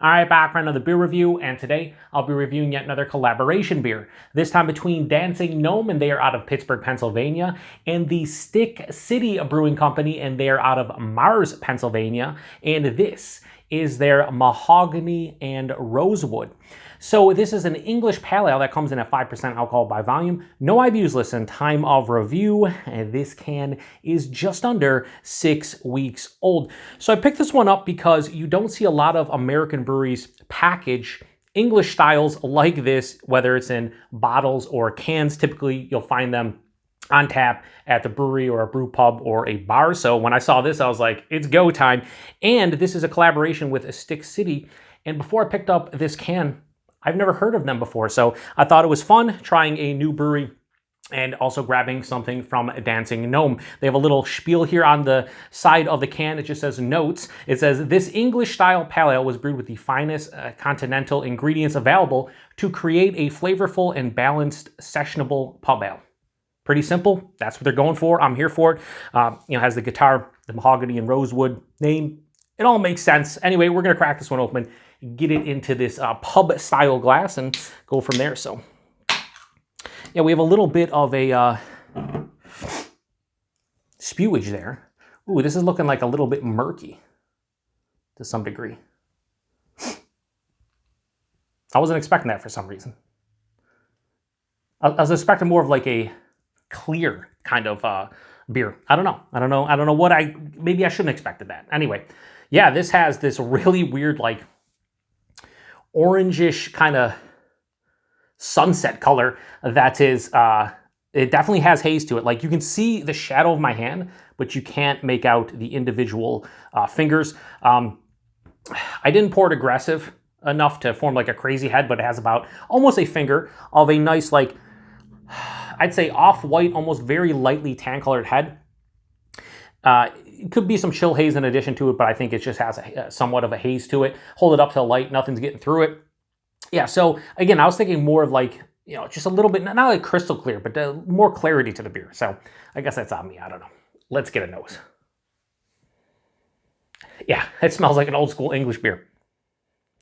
Alright, back for another beer review, and today I'll be reviewing yet another collaboration beer. This time between Dancing Gnome, and they are out of Pittsburgh, Pennsylvania, and the Stick City Brewing Company, and they are out of Mars, Pennsylvania, and this is their Mahogany and Rosewood. So this is an English pale ale that comes in at 5% alcohol by volume. No IBUs listed. Time of review, and this can is just under 6 weeks old. So I picked this one up because you don't see a lot of American breweries package English styles like this, whether it's in bottles or cans. Typically, you'll find them on tap at the brewery or a brew pub or a bar. So when I saw this, I was like, it's go time. And this is a collaboration with a Stick City. And before I picked up this can, I've never heard of them before. So I thought it was fun trying a new brewery and also grabbing something from Dancing Gnome. They have a little spiel here on the side of the can. It just says notes. It says, this English style pale ale was brewed with the finest continental ingredients available to create a flavorful and balanced sessionable pub ale. Pretty simple. That's what they're going for. I'm here for it. Has the guitar, the Mahogany and Rosewood name. It all makes sense. Anyway, we're going to crack this one open, get it into this pub style glass, and go from there. So yeah, we have a little bit of a spewage there. Ooh, this is looking like a little bit murky to some degree. I wasn't expecting that for some reason. I was expecting more of like a clear kind of beer. I don't know what maybe I shouldn't have expected that. Anyway, yeah, this has this really weird like orangish kind of sunset color that is, it definitely has haze to it. Like you can see the shadow of my hand, but you can't make out the individual fingers. I didn't pour it aggressive enough to form like a crazy head, but it has about almost a finger of a nice like, I'd say off-white, almost very lightly tan-colored head. It could be some chill haze in addition to it, but I think it just has somewhat of a haze to it. Hold it up to the light, nothing's getting through it. Yeah, so again, I was thinking more of like, just a little bit, not like crystal clear, but more clarity to the beer. So I guess that's on me, I don't know. Let's get a nose. Yeah, it smells like an old school English beer.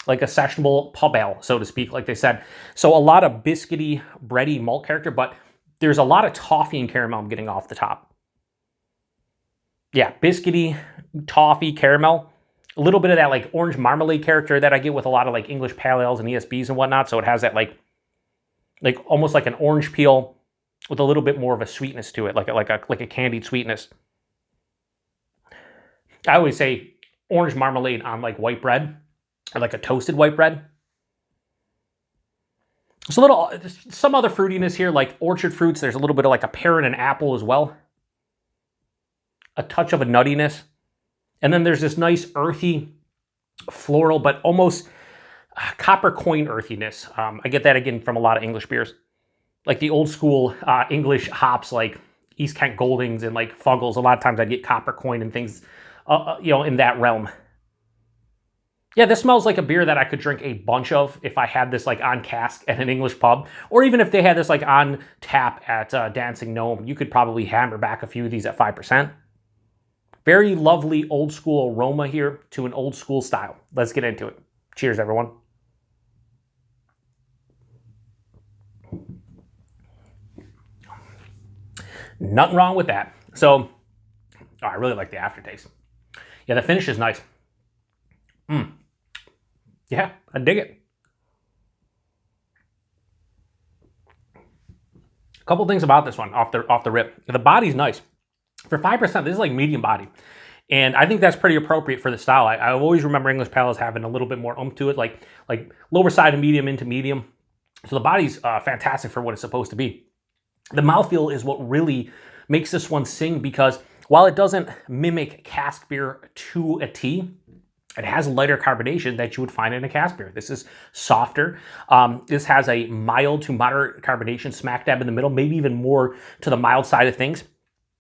Like a sessionable pub ale, so to speak, like they said. So a lot of biscuity, bready malt character, but there's a lot of toffee and caramel I'm getting off the top. Yeah, biscuity, toffee, caramel. A little bit of that like orange marmalade character that I get with a lot of like English pale ales and ESBs and whatnot. So it has that like almost like an orange peel with a little bit more of a sweetness to it, like a candied sweetness. I always say orange marmalade on like white bread, or like a toasted white bread. There's some other fruitiness here, like orchard fruits. There's a little bit of like a pear and an apple as well. A touch of a nuttiness. And then there's this nice earthy, floral, but almost copper coin earthiness. I get that again from a lot of English beers. Like the old school English hops, like East Kent Goldings and like Fuggles. A lot of times I'd get copper coin and things, in that realm. Yeah, this smells like a beer that I could drink a bunch of if I had this like on cask at an English pub, or even if they had this like on tap at Dancing Gnome. You could probably hammer back a few of these at 5%. Very lovely old school aroma here to an old school style. Let's get into it. Cheers, everyone. Nothing wrong with that. So, I really like the aftertaste. Yeah, the finish is nice. Yeah, I dig it. A couple things about this one off the rip. The body's nice. For 5%, this is like medium body. And I think that's pretty appropriate for the style. I always remember English pale ales having a little bit more oomph to it, like lower side of medium into medium. So the body's fantastic for what it's supposed to be. The mouthfeel is what really makes this one sing, because while it doesn't mimic cask beer to a T, it has lighter carbonation that you would find in a cask beer. This is softer. This has a mild to moderate carbonation smack dab in the middle, maybe even more to the mild side of things.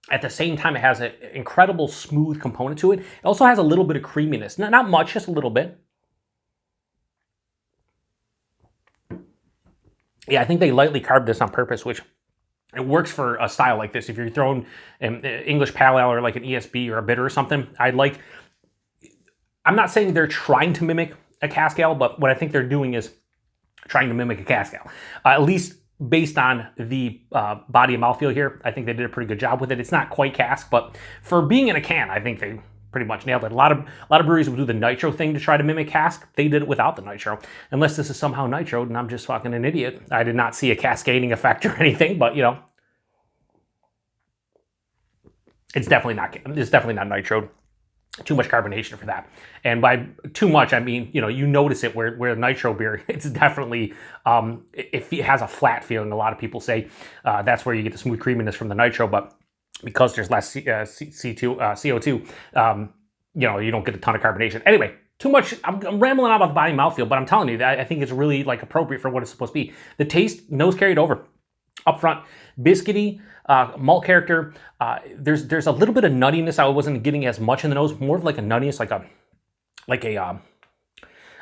At the same time, it has an incredible smooth component to it. It also has a little bit of creaminess. Not much, just a little bit. Yeah, I think they lightly carved this on purpose, which it works for a style like this. If you're throwing an English pale ale or like an ESB or a bitter or something, I'm not saying they're trying to mimic a cask ale, but what I think they're doing is trying to mimic a cask ale, at least based on the body and mouthfeel here. I think they did a pretty good job with it. It's not quite cask, but for being in a can, I think they pretty much nailed it. A lot of breweries would do the nitro thing to try to mimic cask. They did it without the nitro. Unless this is somehow nitro, and I'm just fucking an idiot. I did not see a cascading effect or anything, but you know, it's definitely not nitro. Too much carbonation for that. And by too much, I mean, you know, you notice it where nitro beer, it's definitely, if it has a flat feeling, a lot of people say that's where you get the smooth creaminess from the nitro, but because there's less CO2, you know, you don't get a ton of carbonation. Anyway, too much, I'm rambling on about the body and mouthfeel, but I'm telling you that I think it's really like appropriate for what it's supposed to be. The taste, nose carried over. Up front, biscuity, malt character. There's a little bit of nuttiness. I wasn't getting as much in the nose, more of like a nuttiness, like a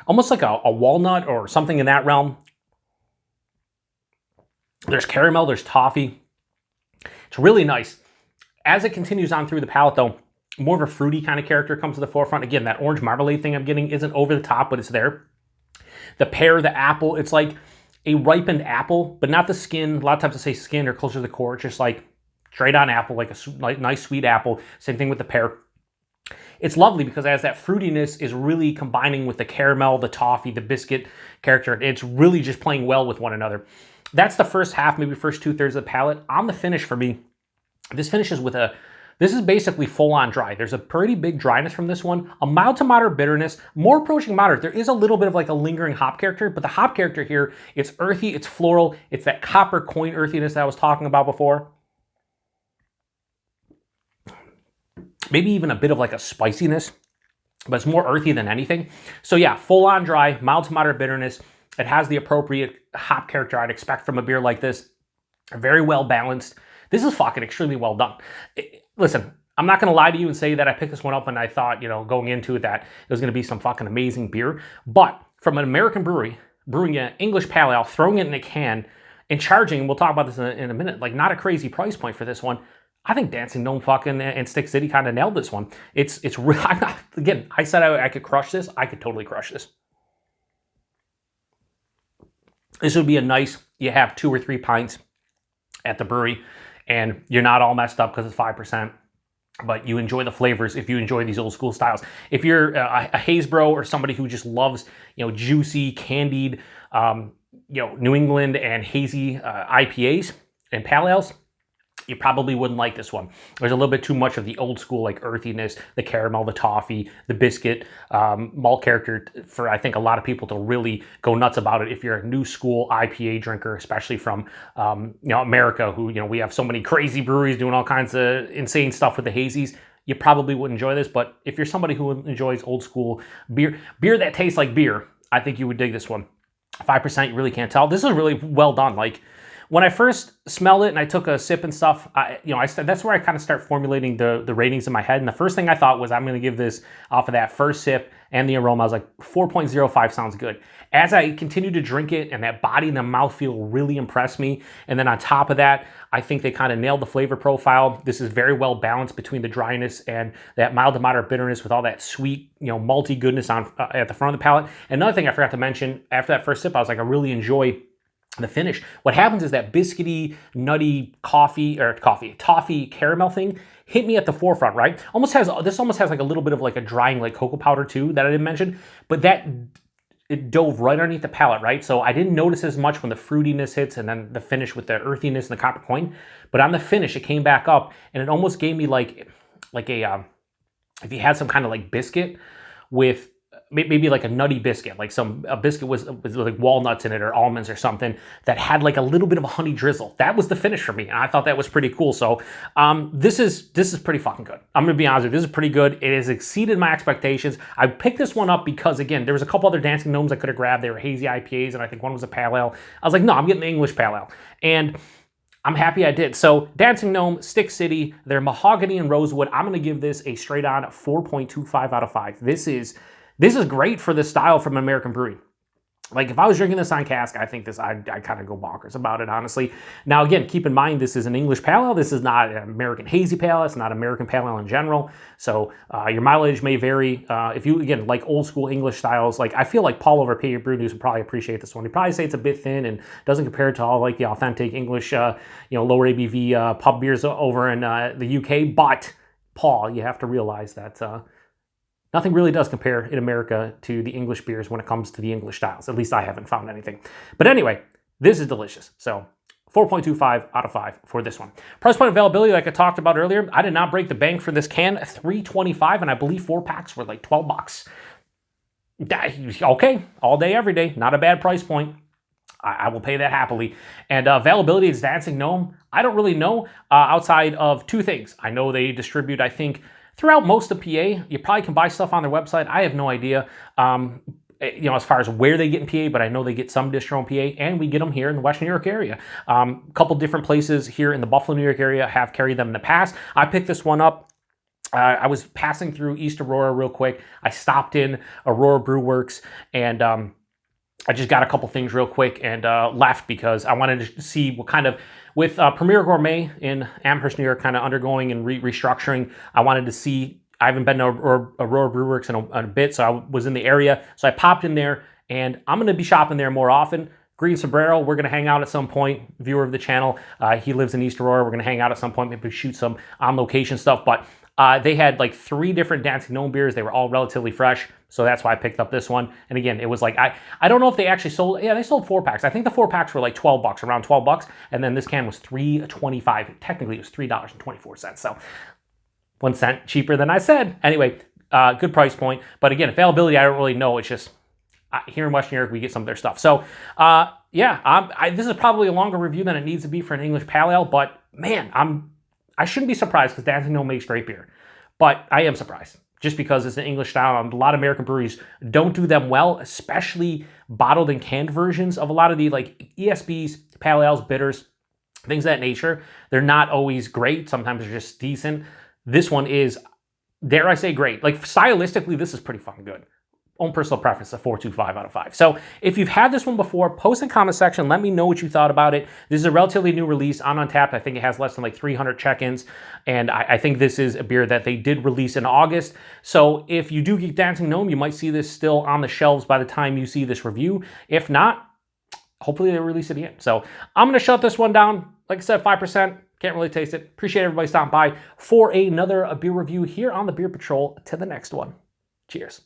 almost like a walnut or something in that realm. There's caramel, there's toffee. It's really nice. As it continues on through the palate, though, more of a fruity kind of character comes to the forefront. Again, that orange marmalade thing I'm getting isn't over the top, but it's there. The pear, the apple, it's like a ripened apple, but not the skin. A lot of times I say skin or closer to the core. It's just like straight on apple, like a nice sweet apple. Same thing with the pear. It's lovely because as that fruitiness is really combining with the caramel, the toffee, the biscuit character, it's really just playing well with one another. That's the first half, maybe first 2/3 of the palate. On the finish for me, this finishes with this is basically full-on dry. There's a pretty big dryness from this one, a mild to moderate bitterness, more approaching moderate. There is a little bit of like a lingering hop character, but the hop character here, it's earthy, it's floral, it's that copper coin earthiness that I was talking about before. Maybe even a bit of like a spiciness, but it's more earthy than anything. So yeah, full-on dry, mild to moderate bitterness. It has the appropriate hop character I'd expect from a beer like this. Very well balanced. This is fucking extremely well done. Listen, I'm not going to lie to you and say that I picked this one up and I thought, you know, going into it that it was going to be some fucking amazing beer. But from an American brewery, brewing an English pale ale, throwing it in a can, and charging, we'll talk about this in a minute, like not a crazy price point for this one. I think Dancing Gnome fucking and Stick City kind of nailed this one. It's real. Again, I said I could crush this. I could totally crush this. This would be a nice, you have 2 or 3 pints at the brewery, and you're not all messed up because it's 5%, but you enjoy the flavors if you enjoy these old school styles. If you're a haze bro or somebody who just loves, you know, juicy, candied, you know, New England and hazy IPAs and pale ales, you probably wouldn't like this one. There's a little bit too much of the old school, like earthiness, the caramel, the toffee, the biscuit, malt character for, I think, a lot of people to really go nuts about it. If you're a new school IPA drinker, especially from, you know, America, who, you know, we have so many crazy breweries doing all kinds of insane stuff with the hazies, you probably wouldn't enjoy this. But if you're somebody who enjoys old school beer that tastes like beer, I think you would dig this one. 5%, you really can't tell. This is really well done. Like, when I first smelled it and I took a sip and stuff, that's where I kind of start formulating the ratings in my head. And the first thing I thought was I'm going to give this, off of that first sip and the aroma, I was like, 4.05 sounds good. As I continued to drink it and that body and the mouthfeel really impressed me. And then on top of that, I think they kind of nailed the flavor profile. This is very well balanced between the dryness and that mild to moderate bitterness with all that sweet, you know, malty goodness on at the front of the palate. And another thing I forgot to mention, after that first sip, I was like, I really enjoy the finish. What happens is that biscuity, nutty toffee caramel thing hit me at the forefront, right? This almost has like a little bit of like a drying like cocoa powder too that I didn't mention, but it dove right underneath the palate, right? So I didn't notice as much when the fruitiness hits and then the finish with the earthiness and the copper coin, but on the finish it came back up and it almost gave me like a if you had some kind of like biscuit with maybe like a nutty biscuit, like a biscuit with like walnuts in it or almonds or something that had like a little bit of a honey drizzle. That was the finish for me, and I thought that was pretty cool. So this is pretty fucking good. I'm gonna be honest with you, this is pretty good. It has exceeded my expectations. I picked this one up because, again, there was a couple other Dancing Gnomes I could have grabbed. They were hazy IPAs, and I think one was a pale ale. I was like, no, I'm getting the English pale ale, and I'm happy I did. So Dancing Gnome, Stick City, their Mahogany and Rosewood. I'm gonna give this a straight on 4.25 out of 5. This is great for this style from an American brewery. Like if I was drinking this on cask, I think I'd kind of go bonkers about it, honestly. Now, again, keep in mind, this is an English pale ale. This is not an American hazy pale ale. It's not American pale ale in general. So your mileage may vary. If you, again, like old school English styles, like I feel like Paul over at Brew News would probably appreciate this one. He'd probably say it's a bit thin and doesn't compare to all like the authentic English, lower ABV pub beers over in the UK. But Paul, you have to realize that nothing really does compare in America to the English beers when it comes to the English styles. At least I haven't found anything. But anyway, this is delicious. So 4.25 out of 5 for this one. Price point availability, like I talked about earlier, I did not break the bank for this can. $3.25, and I believe 4 packs were like $12. Okay, all day, every day. Not a bad price point. I will pay that happily. And availability is Dancing Gnome. I don't really know outside of 2 things. I know they distribute, I think, throughout most of PA. You probably can buy stuff on their website. I have no idea, as far as where they get in PA, but I know they get some distro in PA, and we get them here in the Western New York area. A couple different places here in the Buffalo, New York area have carried them in the past. I picked this one up. I was passing through East Aurora real quick. I stopped in Aurora Brew Works, and I just got a couple things real quick and left because I wanted to see what kind of, with Premier Gourmet in Amherst, New York, kind of undergoing and restructuring, I wanted to see, I haven't been to Aurora Brew Works in a bit, so I was in the area. So I popped in there, and I'm going to be shopping there more often. Green Sombrero, we're going to hang out at some point, viewer of the channel. He lives in East Aurora. We're going to hang out at some point, maybe shoot some on-location stuff. But they had like 3 different Dancing Gnome beers. They were all relatively fresh, so that's why I picked up this one. And again, it was like, I don't know if they actually sold, yeah, they sold 4 packs. I think the 4 packs were like $12, around $12, and then this can was $3.25. Technically, it was $3.24, so 1 cent cheaper than I said. Anyway, good price point. But again, availability, I don't really know. It's just here in Western New York, we get some of their stuff. So this is probably a longer review than it needs to be for an English pale ale, but man, I shouldn't be surprised because Dancing Gnome makes great beer. But I am surprised just because it's an English style. A lot of American breweries don't do them well, especially bottled and canned versions of a lot of the like ESBs, pale ales, bitters, things of that nature. They're not always great. Sometimes they're just decent. This one is, dare I say, great. Like stylistically, this is pretty fucking good. Own personal preference, a 4.25 out of 5. So if you've had this one before, post in the comment section. Let me know what you thought about it. This is a relatively new release on Untappd. I think it has less than like 300 check-ins. And I think this is a beer that they did release in August. So if you do get Dancing Gnome, you might see this still on the shelves by the time you see this review. If not, hopefully they release it again. So I'm going to shut this one down. Like I said, 5%. Can't really taste it. Appreciate everybody stopping by for another beer review here on the Beer Patrol. To the next one. Cheers.